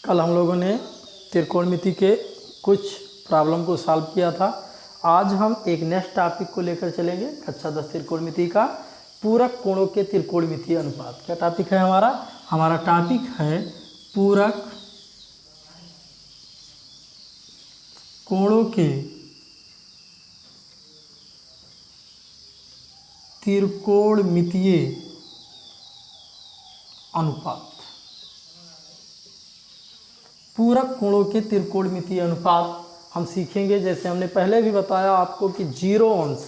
कल हम लोगों ने त्रिकोणमिति के कुछ प्रॉब्लम को सॉल्व किया था। आज हम एक नेक्स्ट टॉपिक को लेकर चलेंगे, कक्षा 10 त्रिकोणमिति का पूरक कोणों के त्रिकोणमितीय अनुपात। क्या टॉपिक है हमारा? हमारा टॉपिक है पूरक कोणों के त्रिकोणमितीय अनुपात। पूरक कोणों के त्रिकोणमितीय अनुपात हम सीखेंगे। जैसे हमने पहले भी बताया आपको कि 0 अंश,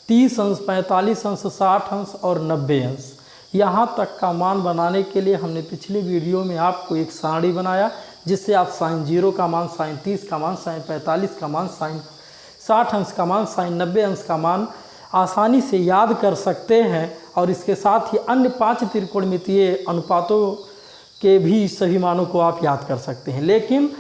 30 अंश, 45 अंश, 60 अंश और 90 अंश, यहाँ तक का मान बनाने के लिए हमने पिछले वीडियो में आपको एक सारणी बनाया, जिससे आप साइन 0 का मान, साइन 30 का मान, साइन 45 का मान, साइन 60 अंश का मान, साइन 90 अंश का मान आसानी से याद कर सकते हैं। और इसके साथ ही अन्य 5 त्रिकोणमितीय अनुपातों के भी सभी मानों को आप याद कर सकते हैं। लेकिन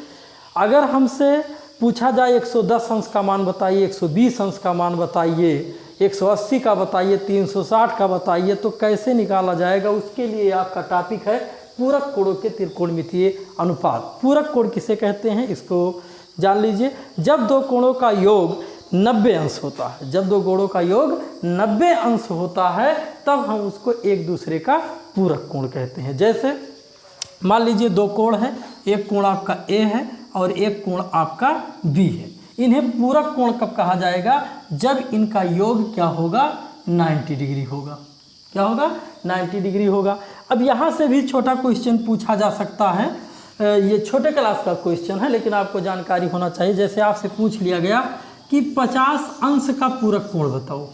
अगर हमसे पूछा जाए 110 अंश का मान बताइए, 120 अंश का मान बताइए, 180 का बताइए, 360 का बताइए, तो कैसे निकाला जाएगा? उसके लिए आपका टॉपिक है पूरक कोणों के त्रिकोणमितीय अनुपात। पूरक कोण किसे कहते हैं इसको जान लीजिए। जब दो कोणों का योग 90 अंश होता है, जब दो कोणों का योग 90 अंश होता है, तब हम उसको एक दूसरे का पूरक कोण कहते हैं। जैसे मान लीजिए दो कोण है, एक कोण आपका ए है और एक कोण आपका बी है। इन्हें पूरक कोण कब कहा जाएगा? जब इनका योग क्या होगा? 90 डिग्री होगा। क्या होगा? 90 डिग्री होगा। अब यहाँ से भी छोटा क्वेश्चन पूछा जा सकता है। ये छोटे क्लास का क्वेश्चन है, लेकिन आपको जानकारी होना चाहिए। जैसे आपसे पूछ लिया गया कि 50 अंश का पूरक कोण बताओ।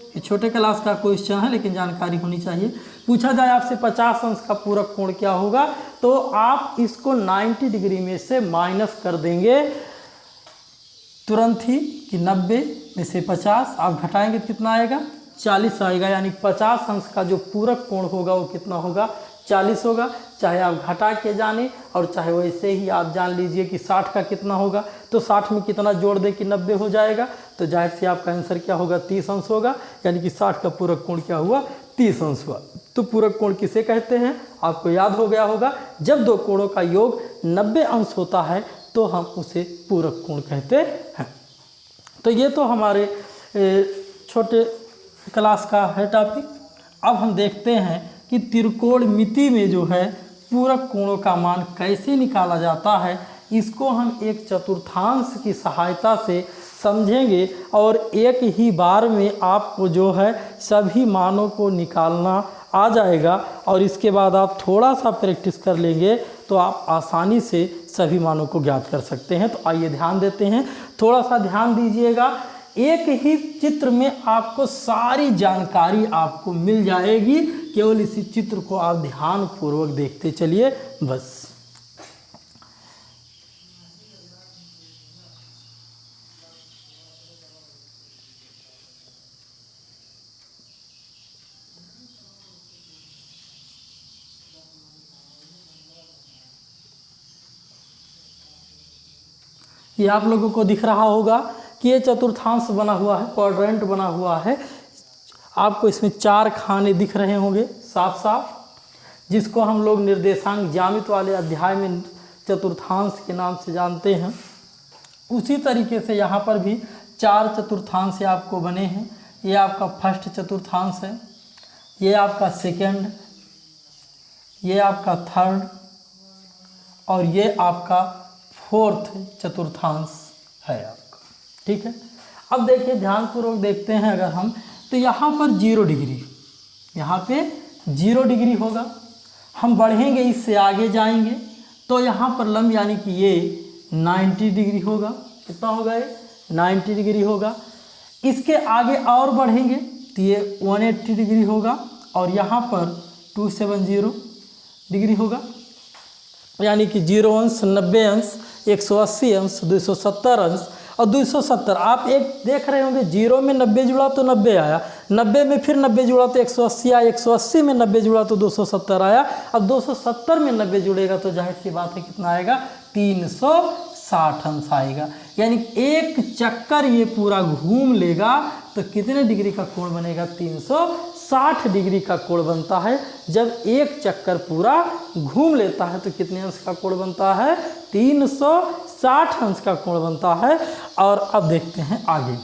ये छोटे क्लास का क्वेश्चन है, लेकिन जानकारी होनी चाहिए। पूछा जाए आपसे 50 अंश का पूरक कोण क्या होगा, तो आप इसको 90 डिग्री में से माइनस कर देंगे तुरंत ही कि 90 में से 50 आप घटाएंगे तो कितना आएगा? 40 आएगा। यानी 50 अंश का जो पूरक कोण होगा वो कितना होगा? 40 होगा। चाहे आप घटा के जाने और चाहे वैसे ही आप जान लीजिए कि 60 का कितना होगा, तो 60 में कितना जोड़ दे कि 90 हो जाएगा, तो जाहिर से आपका आंसर क्या होगा? 30 अंश होगा। यानी कि 60 का पूरक कोण क्या हुआ? 30 अंश हुआ। तो पूरक कोण किसे कहते हैं आपको याद हो गया होगा। जब दो कोणों का योग 90 अंश होता है तो हम उसे पूरक कोण कहते हैं। तो ये तो हमारे छोटे क्लास का है टॉपिक। अब हम देखते हैं कि त्रिकोणमिति में जो है पूरक कोणों का मान कैसे निकाला जाता है। इसको हम एक चतुर्थांश की सहायता से समझेंगे और एक ही बार में आपको जो है सभी मानों को निकालना आ जाएगा। और इसके बाद आप थोड़ा सा प्रैक्टिस कर लेंगे तो आप आसानी से सभी मानों को ज्ञात कर सकते हैं। तो आइए ध्यान देते हैं, थोड़ा सा ध्यान दीजिएगा। एक ही चित्र में आपको सारी जानकारी आपको मिल जाएगी। केवल इसी चित्र को आप ध्यानपूर्वक देखते चलिए बस। ये आप लोगों को दिख रहा होगा कि ये चतुर्थांश बना हुआ है, क्वाड्रेंट बना हुआ है। आपको इसमें 4 खाने दिख रहे होंगे साफ साफ, जिसको हम लोग निर्देशांक ज्यामिति वाले अध्याय में चतुर्थांश के नाम से जानते हैं। उसी तरीके से यहाँ पर भी 4 चतुर्थांश आपको बने हैं। ये आपका फर्स्ट चतुर्थांश है, ये आपका सेकंड, ये आपका थर्ड और ये आपका फोर्थ चतुर्थांश है आपका। ठीक है, अब देखिए ध्यानपूर्वक देखते हैं अगर हम, तो यहाँ पर 0 डिग्री, यहाँ पे 0 डिग्री होगा। हम बढ़ेंगे, इससे आगे जाएंगे तो यहाँ पर लंब यानी कि ये 90 डिग्री होगा। कितना होगा? ये 90 डिग्री होगा। इसके आगे और बढ़ेंगे तो ये 180 डिग्री होगा और यहाँ पर 270 डिग्री होगा। यानी कि 0 अंश, 90 अंश, 180 अंश, 270 अंश और 270। आप एक देख रहे होंगे 0 में 90 जुड़ा तो 90 आया, 90 में फिर 90 जुड़ा तो 180 आया, 180 में 90 जुड़ा तो 270 आया। अब 270 में 90 जुड़ेगा तो जाहिर सी बात है कितना आएगा? 360 अंश आएगा। यानी एक चक्कर ये पूरा घूम लेगा तो कितने डिग्री का कोण बनेगा? 360 360 डिग्री का कोण बनता है। जब एक चक्कर पूरा घूम लेता है तो कितने अंश का कोण बनता है? 360 अंश का कोण बनता है। और अब देखते हैं आगे।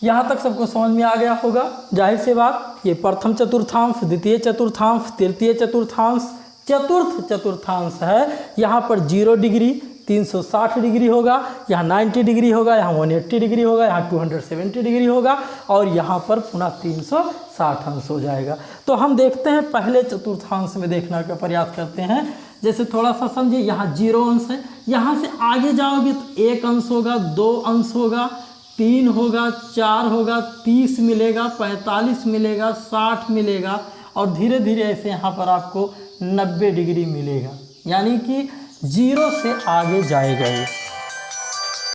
यहाँ तक सबको समझ में आ गया होगा, जाहिर सी बात। ये प्रथम चतुर्थांश, द्वितीय चतुर्थांश, तृतीय चतुर्थांश, चतुर्थ चतुर्थांश है। यहाँ पर 0 डिग्री 360 डिग्री होगा, यहाँ 90 डिग्री होगा, यहाँ 180 डिग्री होगा, यहाँ 270 डिग्री होगा और यहाँ पर पुनः 360 अंश हो जाएगा। तो हम देखते हैं पहले चतुर्थांश में देखने का प्रयास करते हैं। जैसे थोड़ा सा समझिए, यहाँ 0 अंश है, यहाँ से आगे जाओगे तो 1 अंश होगा, 2 अंश होगा, 3 होगा, 4 होगा, 30 मिलेगा, 45 मिलेगा, 60 मिलेगा और धीरे धीरे ऐसे यहाँ पर आपको 90 डिग्री मिलेगा। यानी कि 0 से आगे जाएगा ये।